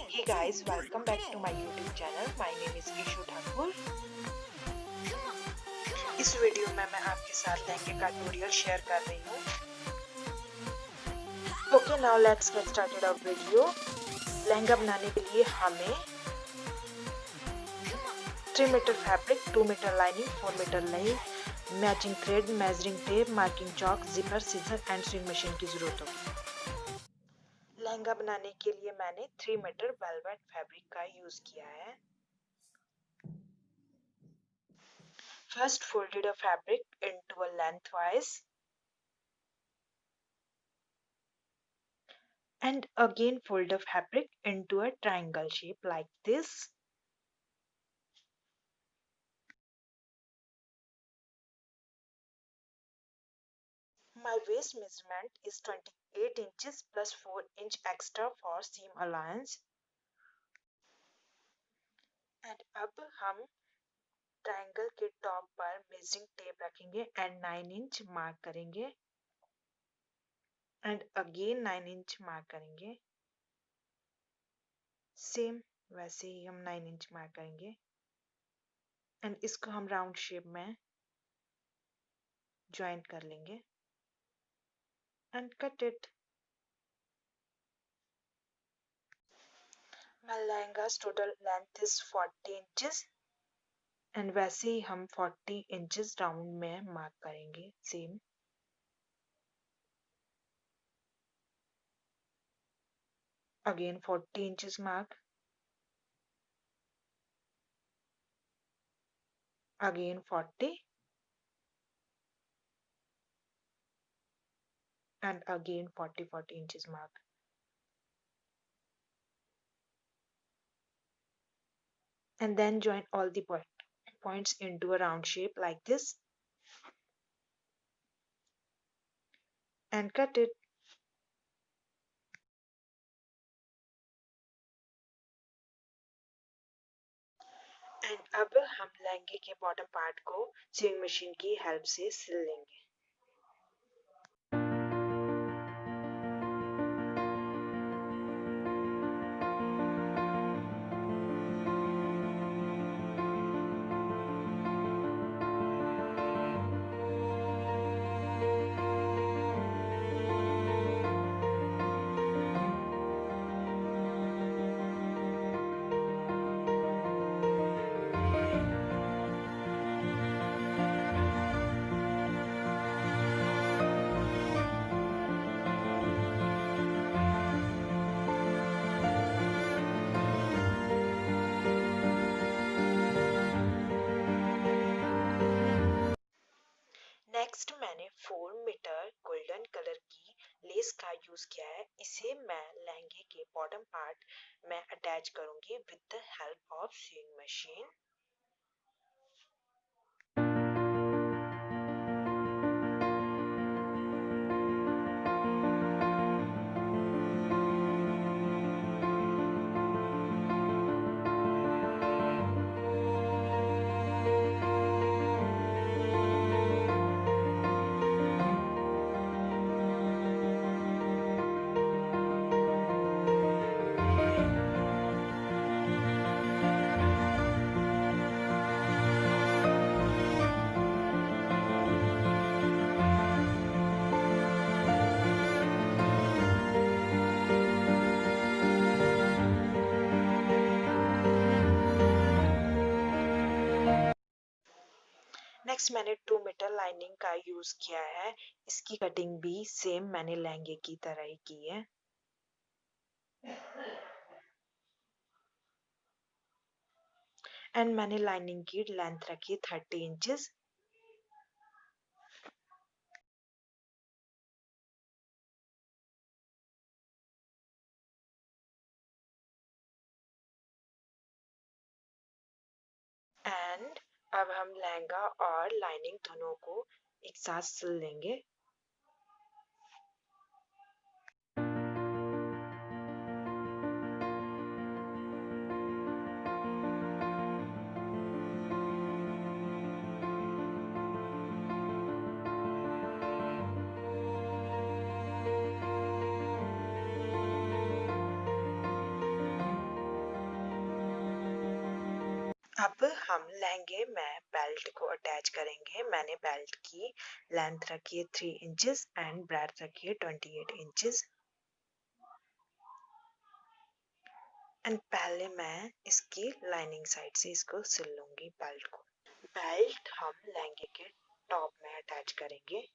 Hey guys, welcome back to my YouTube channel. My name is Ishu Thakur. इस video में मैं आपके साथ लहंगे का ट्यूटोरियल शेयर कर रही हूँ. Okay, now let's get started our video. Lehenga बनाने के लिए हमें 3 metre fabric, 2 metre lining, 4 metre line, matching thread, measuring tape, marking chalk, zipper, scissor and sewing machine की जरूरत होगी. लहंगा बनाने के लिए मैंने 3 मीटर वेलवेट फैब्रिक का यूज किया है. First folded a fabric into a lengthwise and again fold the fabric into a triangle shape like this. My waist measurement is 28 inches plus 4 inch extra for seam allowance. And अब हम triangle के top पर measuring tape रखेंगे and 9 inch mark करेंगे and again 9 inch mark करेंगे. Same वैसे ही हम 9 inch mark करेंगे एंड इसको हम राउंड शेप में ज्वाइंट कर लेंगे and cut it. My lehenga's total length is 40 inches and वैसे ही हम 40 इंचेस राउंड में मार्क करेंगे. Same again 40 inches mark, again 40 and again 40 inches mark. And then join all the points into a round shape like this and cut it. And अब हम लहंगे के bottom part को swing machine की help से सिल लेंगे. नेक्स्ट मैंने 4 मीटर गोल्डन कलर की लेस का यूज किया है. इसे मैं लहंगे के बॉटम पार्ट में अटैच करूंगी with the help of swing machine. Next मैंने 2 मीटर लाइनिंग का यूज किया है. इसकी कटिंग भी सेम मैंने लहंगे की तरह ही की है. एंड मैंने लाइनिंग की लेंथ रखी 30 इंचेस. एंड अब हम लहंगा और लाइनिंग दोनों को एक साथ सिल लेंगे. अब हम लहंगे में बेल्ट को अटैच करेंगे। मैंने बेल्ट की लेंथ रखी है 3 इंचेस एंड ब्रेड्थ रखी है 28 इंचेस। एंड पहले मैं इसकी लाइनिंग साइड से इसको सिल लूंगी बेल्ट को। बेल्ट हम लहंगे के टॉप में अटैच करेंगे।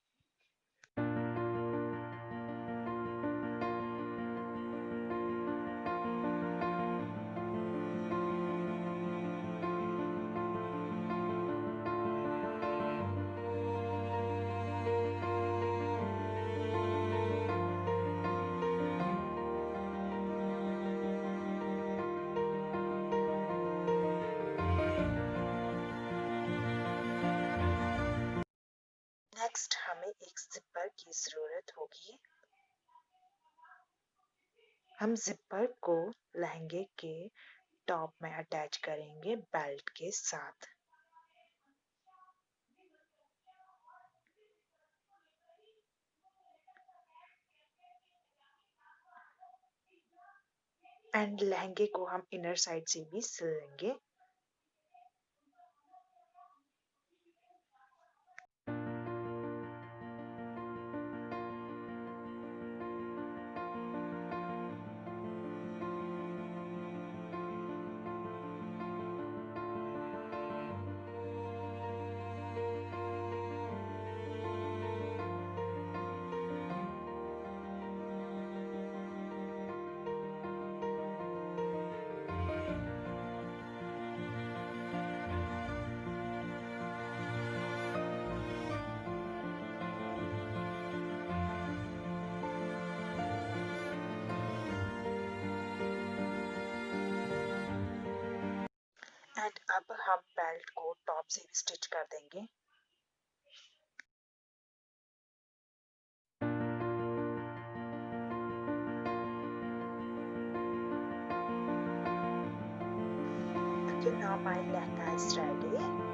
नेक्स्ट हमें एक जिपर की जरूरत होगी। हम जिपर को लहंगे के टॉप में अटैच करेंगे बेल्ट के साथ। एंड लहंगे को हम इनर साइड से भी सिल लेंगे। एंड अब हम बेल्ट को टॉप से भी स्टिच कर देंगे। Okay, now my lehenga is ready.